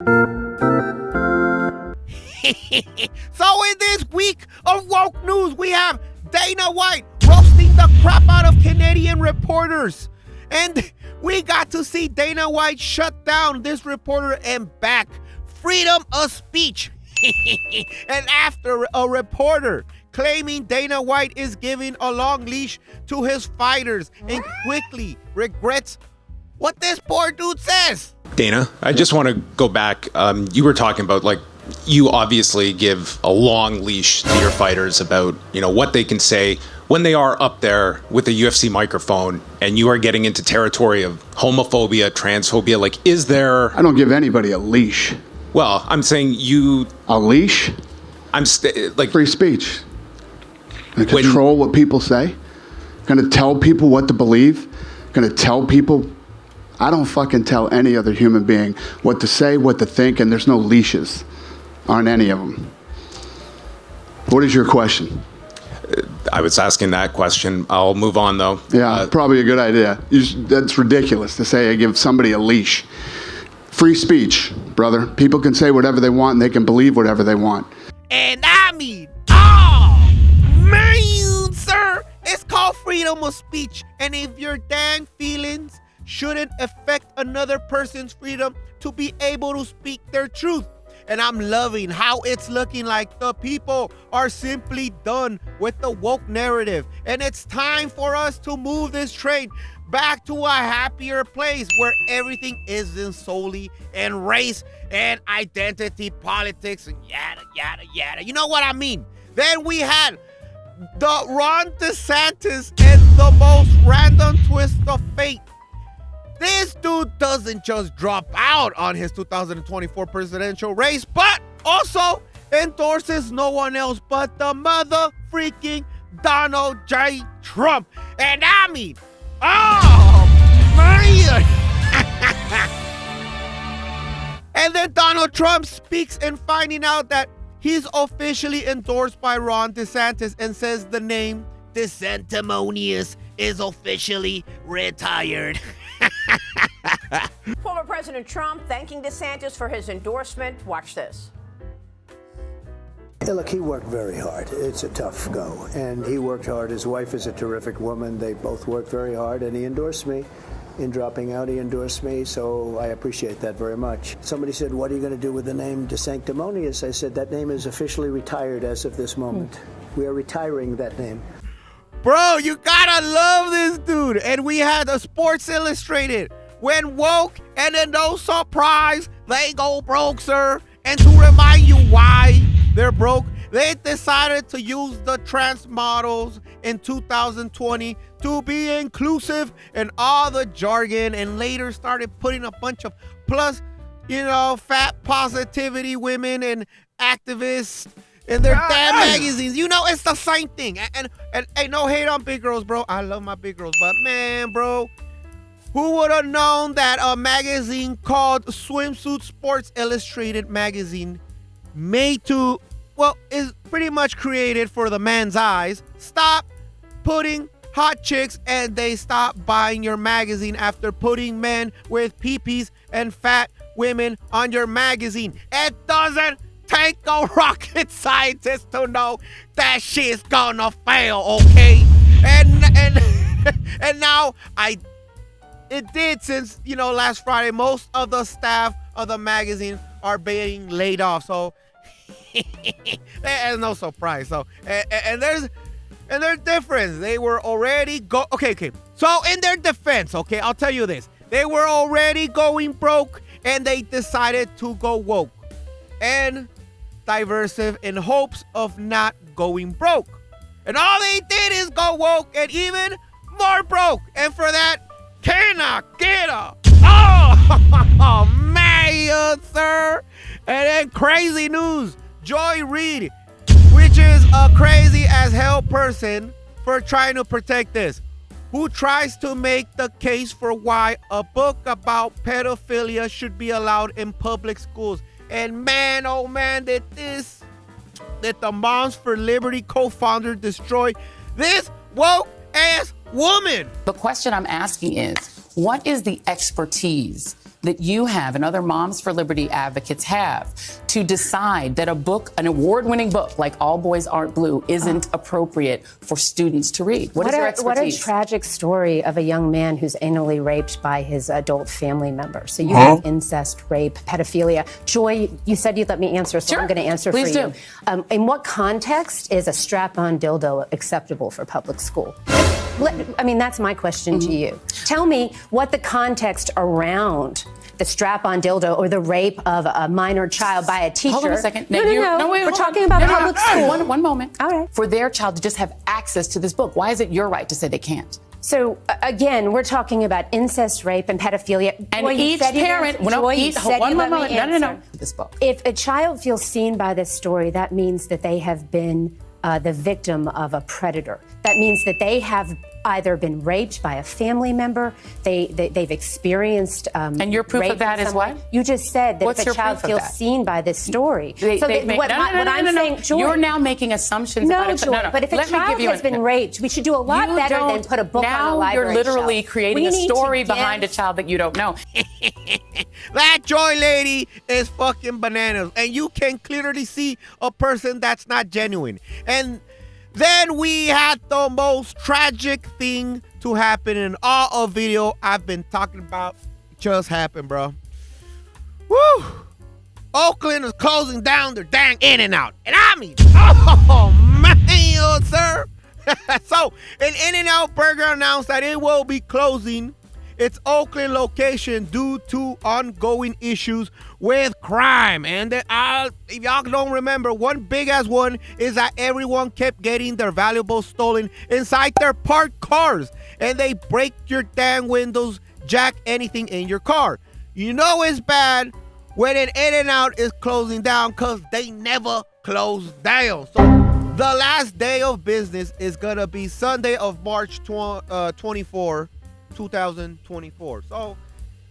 So in this week of woke news, we have Dana White roasting the crap out of Canadian reporters. And we got to see Dana White shut down this reporter and back freedom of speech. And after a reporter claiming Dana White is giving a long leash to his fighters and quickly regrets what this poor dude says. Dana, I just want to go back. You were talking about, like, you obviously give a long leash to your fighters about, what they can say when they are up there with a UFC microphone, and you are getting into territory of homophobia, transphobia. Like, is there... I don't give anybody a leash. Well, I'm saying you... A leash? I'm like... Free speech. I control what people say. Gonna tell people what to believe. Gonna tell people... I don't fucking tell any other human being what to say, what to think, and there's no leashes on any of them. What is your question? I was asking that question. I'll move on, though. Yeah, probably a good idea. That's ridiculous to say I give somebody a leash. Free speech, brother. People can say whatever they want, and they can believe whatever they want. And I mean, oh, man, sir, it's called freedom of speech. And if your dang feelings shouldn't affect another person's freedom to be able to speak their truth. And I'm loving how it's looking like the people are simply done with the woke narrative. And it's time for us to move this train back to a happier place where everything isn't solely in race and identity politics and yada, yada, yada. You know what I mean? Then we had the Ron DeSantis and the most random twist of fate. This dude doesn't just drop out on his 2024 presidential race, but also endorses no one else but the mother freaking Donald J. Trump. And I mean, oh, man. And then Donald Trump speaks in finding out that he's officially endorsed by Ron DeSantis and says the name DeSantimonious is officially retired. Former President Trump thanking DeSantis for his endorsement. Watch this. Yeah, look, he worked very hard. It's a tough go. And he worked hard. His wife is a terrific woman. They both worked very hard. And he endorsed me. In dropping out, he endorsed me. So I appreciate that very much. Somebody said, what are you going to do with the name DeSanctimonious? I said, that name is officially retired as of this moment. We are retiring that name. Bro, you gotta love this dude. And we had a Sports Illustrated. When woke, and then no surprise, they go broke, sir. And to remind you why they're broke, they decided to use the trans models in 2020 to be inclusive in all the jargon, and later started putting a bunch of plus, fat positivity women and activists in their damn magazines. It's the same thing. And no hate on big girls, bro. I love my big girls. But man, bro, who would have known that a magazine called Swimsuit Sports Illustrated magazine, is pretty much created for the man's eyes, stop putting hot chicks and they stop buying your magazine after putting men with peepees and fat women on your magazine? It doesn't take a rocket scientist to know that shit's gonna fail, okay? And now it did since, last Friday. Most of the staff of the magazine are being laid off, so there's no surprise. So and their difference, they were already okay. So in their defense, okay, I'll tell you this: they were already going broke, and they decided to go woke and diversive in hopes of not going broke. And all they did is go woke and even more broke. And for that, can I get a oh man, sir? And then crazy news: Joy Reid, which is a crazy as hell person for trying to protect this, who tries to make the case for why a book about pedophilia should be allowed in public schools. And man, oh man, did the Moms for Liberty co-founder destroy this woke-ass woman. The question I'm asking is, what is the expertise that you have and other Moms for Liberty advocates have to decide that a book, an award-winning book like All Boys Aren't Blue, isn't appropriate for students to read? What is your expertise? What a tragic story of a young man who's anally raped by his adult family member. So you have incest, rape, pedophilia. Joy, you said you'd let me answer, so Sure. I'm going to answer Please for you. In what context is a strap-on dildo acceptable for public school? I mean, that's my question to you. Tell me what the context around the strap-on dildo or the rape of a minor child by a teacher. Hold on a second. No, wait, we're talking about public school. One moment. All right. For their child to just have access to this book, why is it your right to say they can't? So, again, we're talking about incest, rape, and pedophilia. And Joy, you each said you'd parent, answer. no, Joy, you each, said one you'd let me moment, no. answer. This book. If a child feels seen by this story, that means that they have been the victim of a predator. That means that they have either been raped by a family member, they've experienced and your proof rape of that in is some what? way. You just said that What's if your a child proof of feels that? seen by this story. What I'm saying, Joy, you're now making assumptions about it. Joy, but if a child has been raped, we should do a lot better than put a book on a library Now you're literally shelf. creating We a need to story give- behind a child that you don't know. That Joy lady is fucking bananas. And you can clearly see a person that's not genuine. And then we had the most tragic thing to happen in all a video I've been talking about. Just happened, bro. Woo! Oakland is closing down their dang In-N-Out. And I mean, oh man, sir. So, an In-N-Out Burger announced that it will be closing its Oakland location due to ongoing issues with crime. And if y'all don't remember, one big ass one is that everyone kept getting their valuables stolen inside their parked cars. And they break your damn windows, jack anything in your car. You know it's bad when an In-N-Out is closing down because they never close down. So the last day of business is gonna be Sunday of March 24, 2024. So,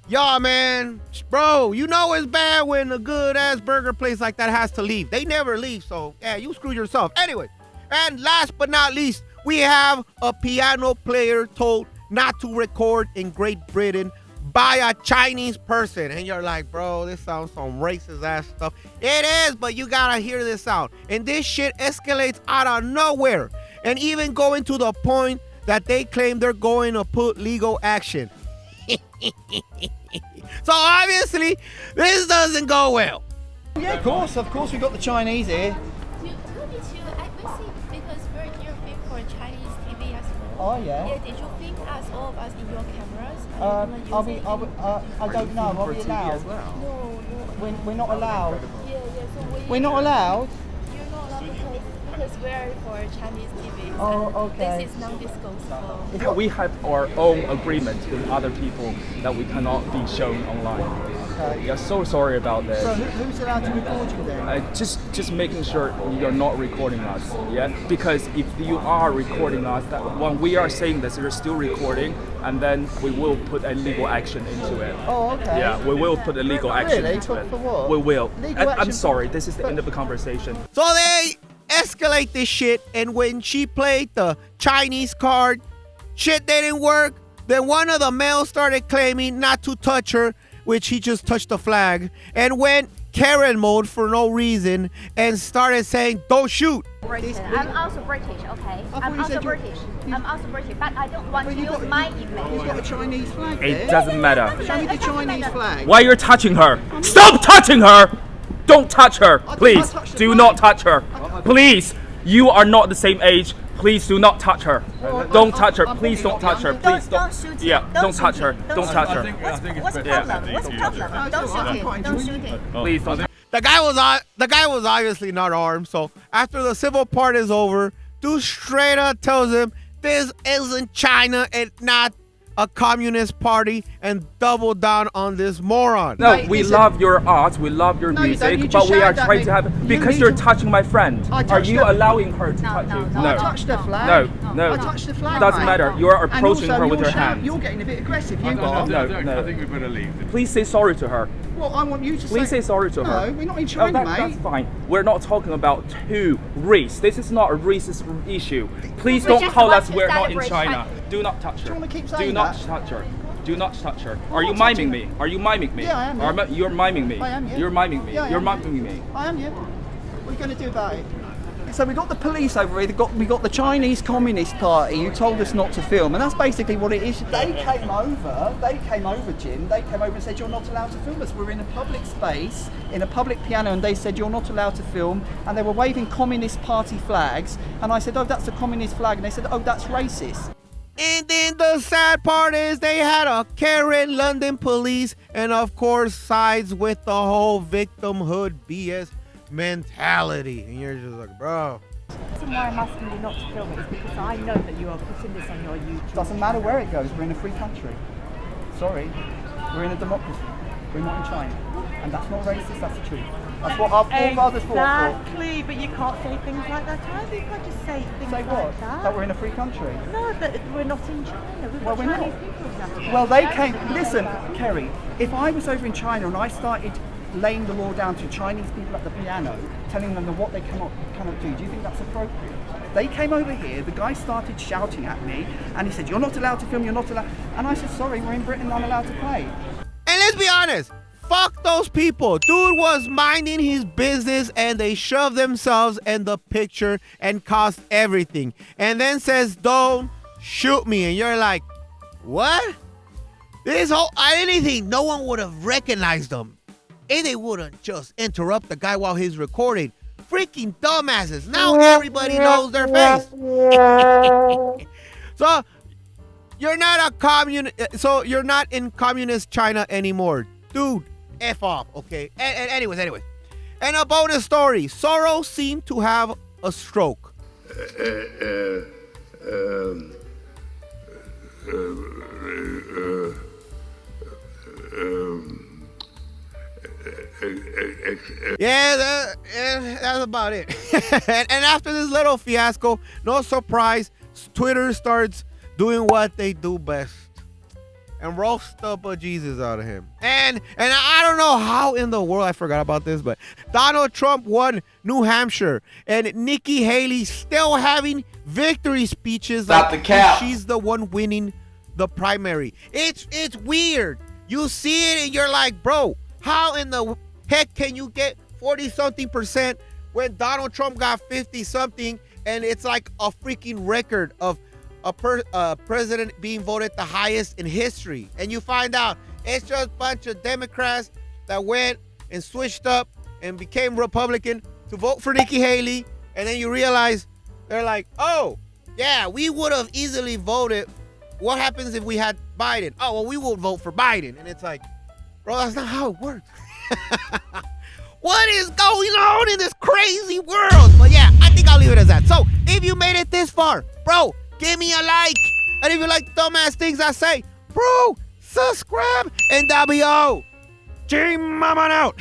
y'all, man, bro, you know it's bad when a good-ass burger place like that has to leave. They never leave, so, yeah, you screw yourself. Anyway, and last but not least, we have a piano player told not to record in Great Britain by a Chinese person. And you're like, bro, this sounds some racist-ass stuff. It is, but you gotta hear this out. And this shit escalates out of nowhere. And even going to the point that they claim they're going to put legal action. So obviously, this doesn't go well. Yeah, of course, we've got the Chinese here. You told me to admit because we're here film for Chinese TV as well. Oh yeah. Yeah, did you film us, all of us, in your cameras? I don't know. Are we allowed? No. We're not allowed. Yeah, so We're not allowed. You're not allowed because we're for Chinese TV. Oh, okay. This is non-disclosable. We have our own agreement with other people that we cannot be shown online. Okay. Yeah, so sorry about this. So who's allowed to record you then? Just making sure you're not recording us, yeah? Because if you are recording us, that when we are saying this, you're still recording, and then we will put a legal action into it. Oh, okay. Yeah, we will put a legal action Really? into it. For what? We will. Legal I'm action sorry, this is the end of the conversation. So they escalate this shit, and when she played the Chinese card, shit didn't work. Then one of the males started claiming not to touch her, which he just touched the flag, and went Karen mode for no reason and started saying, don't shoot. British. I'm also British, okay? I'm also British, but I don't want to use my image. You've got a Chinese flag It there. doesn't matter. Show me the Chinese flag. Why you're touching her? Stop touching her! Don't touch her, please. touch the Do flag. not touch her. Please, you are not the same age. Please do not touch her. Don't touch her. Please don't touch her. Please Don't shoot him. Yeah, don't touch her. Don't touch her. What's the problem? What's the problem? Don't shoot him. Don't shoot him. Please don't. The guy was obviously not armed, so after the civil part is over, dude straight up tells him this isn't China and not a communist party, and double down on this moron. No, Mate, we listen. love your art, we love your No, you don't. music, You but just we are shouted at trying me. to have You because need you're to- touching my friend. I Are touched you the- allowing her to touch you? I touched the flag. No. I touched the flag. Doesn't mate. matter. You are And approaching also, her with you're your hand. You're getting a bit aggressive. You are. No. I think we better leave. Please say sorry to her. Well, I want you to Please say sorry to her. No, we're not in Oh, China, that's mate. fine. We're not talking about race. This is not a racist issue. Please We don't just call want us to we're not in celebrate China. China. Do not touch her. Do you wanna keep Do saying not that? touch her. Do not touch her. Are you miming me? Are you miming me? Yeah, I am, yeah. You're miming me. I am, yeah. You're miming me. Yeah, I You're am. miming me. I am, yeah. What are you going to do about it? So we got the police over here. We got the Chinese Communist Party who told us not to film, and that's basically what it is. They came over, Jim. They came over and said you're not allowed to film us. We're in a public space, in a public piano, and they said you're not allowed to film. And they were waving Communist Party flags, and I said, oh, that's a communist flag, and they said, oh, that's racist. And then the sad part is they had a Karen London police, and of course sides with the whole victimhood BS mentality. And you're just like, bro. The reason why I'm asking you not to film it is because I know that you are putting this on your YouTube. Doesn't matter where it goes, we're in a free country. Sorry, we're in a democracy. We're not in China. And that's not racist, that's the truth. That's what our forefathers fought for. Exactly, but you can't say things like that either. You can't just say things Say like what? that. That we're in a free country? No, that we're not in China. We've got Well, we're Chinese not. people here. Well, they came. Listen, Kerry, if I was over in China and I started laying the law down to Chinese people at the piano, telling them what they cannot do you think that's appropriate? They came over here, the guy started shouting at me, and he said, you're not allowed to film, you're not allowed. And I said, sorry, we're in Britain, I'm allowed to play. And let's be honest, fuck those people. Dude was minding his business and they shoved themselves in the picture and caused everything. And then says, don't shoot me. And you're like, what? This whole anything, no one would have recognized them. And they wouldn't just interrupt the guy while he's recording. Freaking dumbasses. Now everybody knows their face. So you're not a so you're not in communist China anymore. Dude, F off, okay? And anyways. And a bonus story. Soros seemed to have a stroke. Yeah, that's about it. and after this little fiasco, no surprise, Twitter starts doing what they do best and roast the bejesus out of him. And I don't know how in the world I forgot about this, but Donald Trump won New Hampshire, and Nikki Haley still having victory speeches. Stop the cap. She's the one winning the primary. It's weird. You see it and you're like, bro, how in the heck can you get 40-something% when Donald Trump got 50-something, and it's like a freaking record of a president being voted the highest in history? And you find out it's just a bunch of Democrats that went and switched up and became Republican to vote for Nikki Haley, and then you realize they're like, oh, yeah, we would have easily voted. What happens if we had Biden? Oh, well, we will vote for Biden. And it's like, bro, that's not how it works. What is going on in this crazy world? But yeah, I think I'll leave it as that. So if you made it this far, bro, give me a like. And if you like the dumbass things I say, bro, subscribe and W. Chinmonmon out.